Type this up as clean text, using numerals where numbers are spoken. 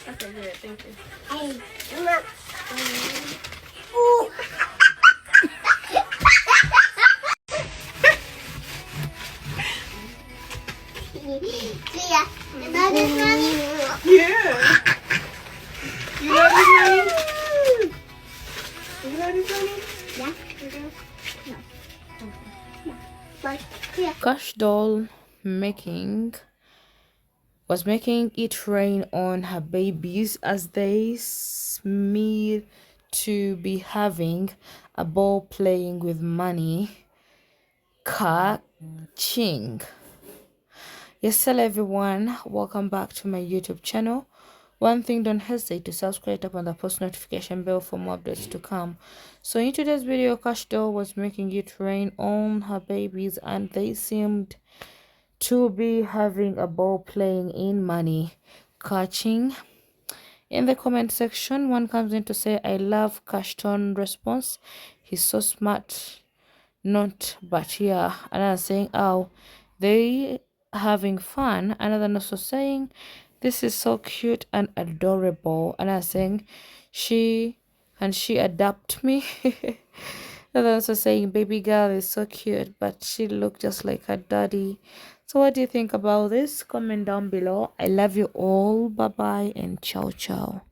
Okay, good. Thank you. Hey, look. Ooh. Leah, you know this, mommy? Yeah. You love this, mommy? You love this, mommy? Yeah. You do? But here. Kash doll was making it rain on her babies as they seemed to be having a ball playing with money. Ka-ching. Yes, hello everyone. Welcome back to my YouTube channel. One thing, don't hesitate to subscribe, tap on the post notification bell for more updates to come. So in today's video, Kash doll was making it rain on her babies and they seemed to be having a ball playing in money catching. In the comment section, one comes in to say, I love Cashton response. He's so smart. Not, but yeah. Another saying, oh, they having fun. Another also saying, this is so cute and adorable. Another saying, she adapt me? Another also saying, baby girl is so cute, but she look just like her daddy. So what do you think about this? Comment down below. I love you all. Bye bye and ciao ciao.